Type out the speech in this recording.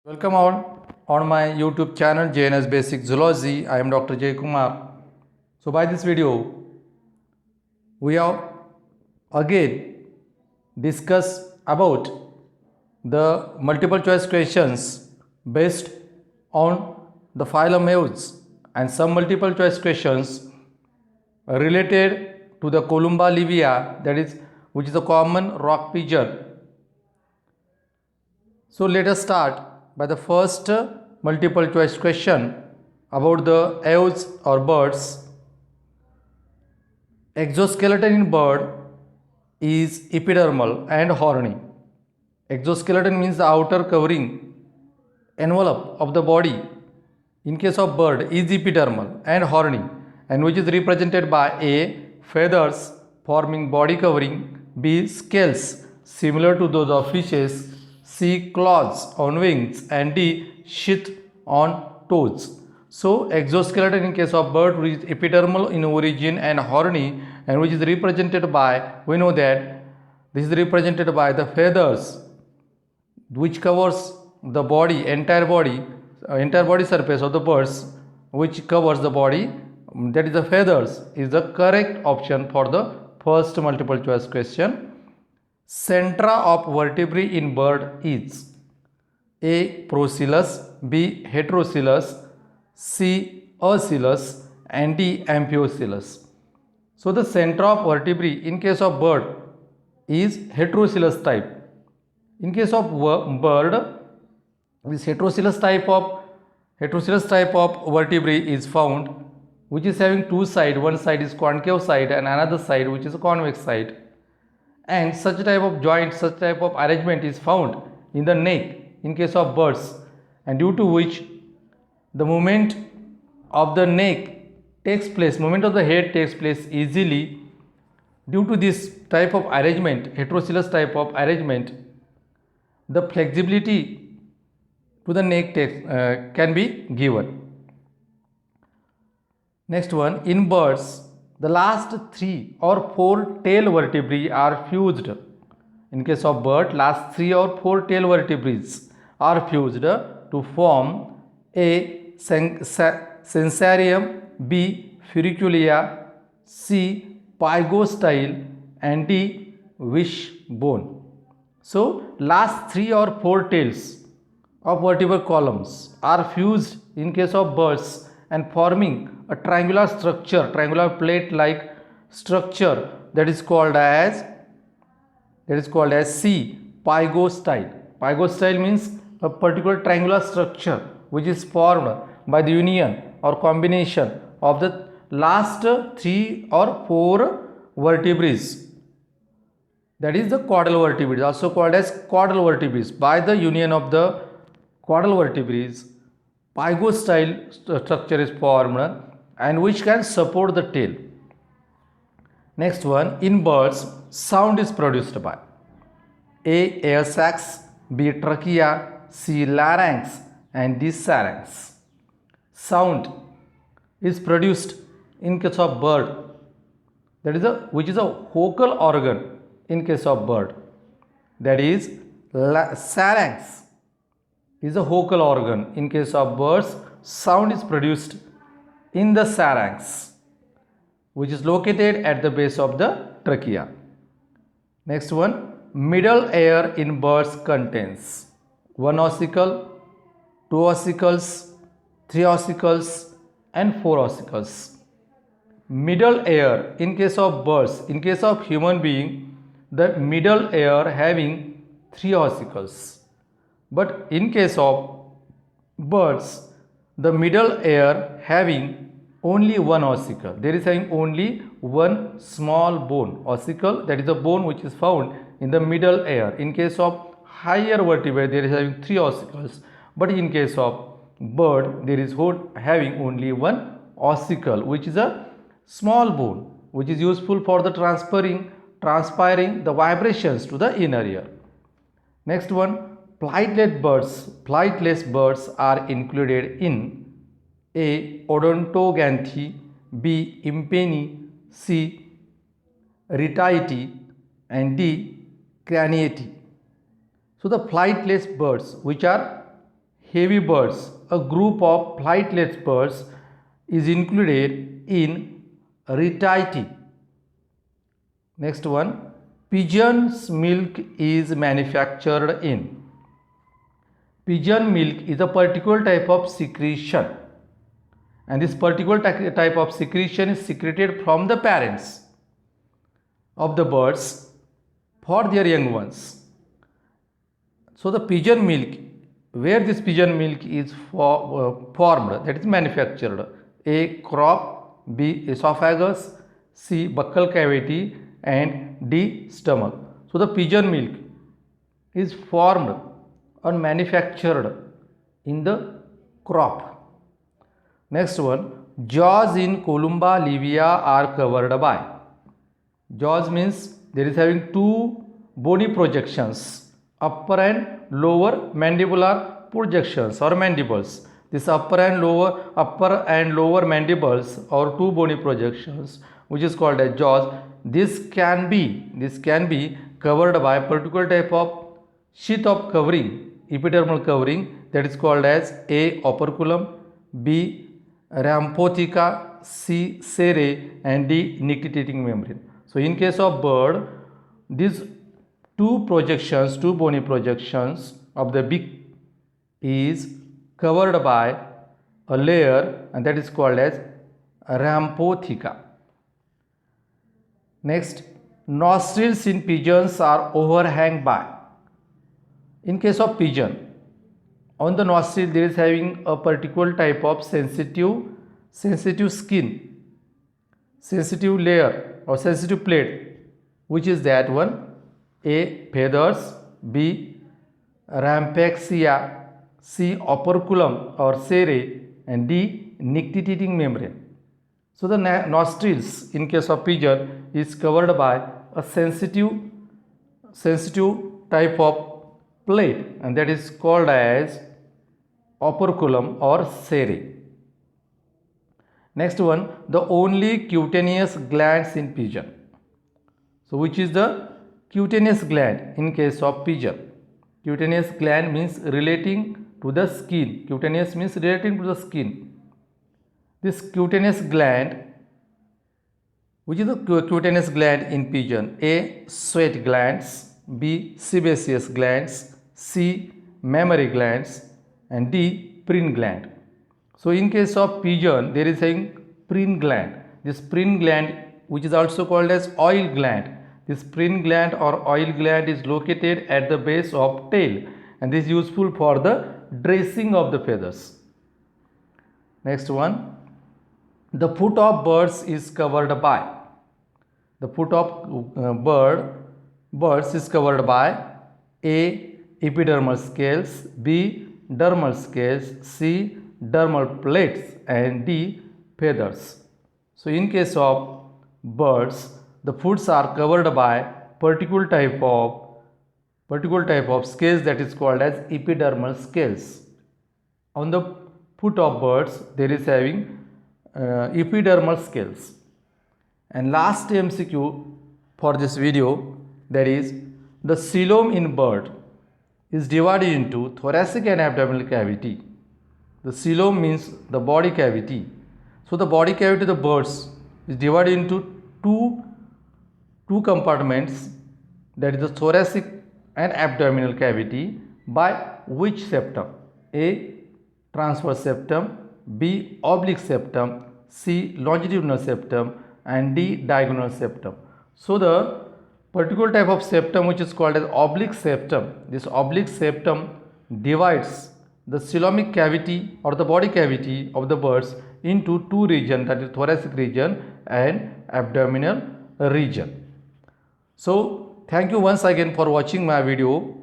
Welcome all on my YouTube channel JNS Basic Zoology. I am Dr. Jay Kumar. So by this video, we have again discussed about the multiple choice questions based on the phylum Eos and some multiple choice questions related to the Columba livia, that is, which is a common rock pigeon. So let us start by the first multiple choice question about the ewes or birds. Exoskeleton in bird is epidermal and horny. Exoskeleton means the outer covering envelope of the body in case of bird is epidermal and horny, and which is represented by A. feathers forming body covering, B. scales similar to those of fishes, C. claws on wings, and D. sheath on toes. So exoskeleton in case of bird is epidermal in origin and horny, and which is represented by, we know that this is represented by the feathers which covers the body, entire body surface of the birds, which covers the body, that is the feathers, is the correct option for the first multiple choice question. Centra of vertebrae in bird is A. Procellus, B. Heterocellus, C. Acellus, and D. Amphiocelus. So the centra of vertebrae in case of bird is heterocellus type. In case of bird, this heterocellus type of vertebrae is found, which is having two sides. One side is concave side and another side which is a convex side. And such type of joint, such type of arrangement is found in the neck in case of birds, and due to which the movement of the neck takes place, movement of the head takes place easily. Due to this type of arrangement, heterocellus type of arrangement, the flexibility to the neck can be given. Next one, in birds, the last 3 or 4 tail vertebrae are fused. In case of bird, last 3 or 4 tail vertebrae are fused to form A. Sensarium, B. Furiculia, C. Pygostyle, and D. wishbone. So last 3 or 4 tails of vertebral columns are fused in case of birds and forming a triangular structure, triangular plate like structure, that is called as C. Pygostyle. Pygostyle means a particular triangular structure which is formed by the union or combination of the last 3 or 4 vertebrae, that is the caudal vertebrae, also called as caudal vertebrae. By the union of the caudal vertebrae, pygostyle structure is formed and which can support the tail. Next one, in birds, sound is produced by A. air sacs, B. trachea, C. larynx, and D. pharynx. Sound is produced in case of bird, that is which is a vocal organ in case of bird, that is pharynx is a vocal organ. In case of birds, sound is produced in the pharynx, which is located at the base of the trachea. Next one, middle ear in birds contains 1 ossicle, 2 ossicles, 3 ossicles, and 4 ossicles. Middle ear in case of birds, in case of human being, the middle ear having 3 ossicles. But in case of birds, the middle ear having only 1 ossicle. There is having only one small bone, ossicle, that is a bone which is found in the middle ear. In case of higher vertebrate, there is having 3 ossicles, but in case of bird, there is having only 1 ossicle, which is a small bone, which is useful for the transpiring the vibrations to the inner ear. Next one, flightless birds are included in A. Odontoganthy, B. Impeni, C. Rhytiety, and D. Craniate. So the flightless birds which are heavy birds, a group of flightless birds, is included in Retitii. Next one, pigeon's milk is manufactured in. Pigeon milk is a particular type of secretion, and this particular type of secretion is secreted from the parents of the birds for their young ones. So the pigeon milk, where this pigeon milk is formed, that is manufactured: A. crop, B. esophagus, C. buccal cavity, and D. stomach. So the pigeon milk is formed or manufactured in the crop. Next one, jaws in Columba livia are covered by. Jaws means there is having two bony projections, upper and lower mandibular projections or mandibles. This upper and lower mandibles or two bony projections, which is called as jaws. This can be covered by a particular type of sheath of covering, epidermal covering, that is called as A. operculum, B. rhampotheca, C. serae, and D. nictitating membrane. So in case of bird, these two bony projections of the beak is covered by a layer, and that is called as rhampotheca. Next, nostrils in pigeons are overhang by. In case of pigeon, on the nostril there is having a particular type of sensitive skin, sensitive layer or sensitive plate, which is that one: A. feathers, B. rampaxia, C. operculum or serae, and D. nictitating membrane. So the nostrils in case of pigeon is covered by a sensitive type of plate, and that is called as operculum or serae. Next one, the only cutaneous glands in pigeon. So which is the cutaneous gland in case of pigeon? Cutaneous gland means relating to the skin. Cutaneous means relating to the skin. This cutaneous gland, which is the cutaneous gland in pigeon? A. sweat glands, B. sebaceous glands, C. mammary glands, and D. preen gland. So in case of pigeon, there is a preen gland. This preen gland, which is also called as oil gland. This preen gland or oil gland is located at the base of tail, and this is useful for the dressing of the feathers. Next one, the foot of birds is covered by. The foot of birds is covered by A. epidermal scales, B. dermal scales, C. dermal plates, and D. feathers. So in case of birds, the foots are covered by particular type of scales, that is called as epidermal scales. On the foot of birds, there is having epidermal scales. And last MCQ for this video, that is, the coelom in bird is divided into thoracic and abdominal cavity. The coelom means the body cavity. So the body cavity of the birds is divided into two compartments, that is the thoracic and abdominal cavity, by which septum? A. transverse septum, B. oblique septum, C. longitudinal septum, and D. diagonal septum. So the particular type of septum which is called as oblique septum, this oblique septum divides the coelomic cavity or the body cavity of the birds into two regions, that is thoracic region and abdominal region. So thank you once again for watching my video.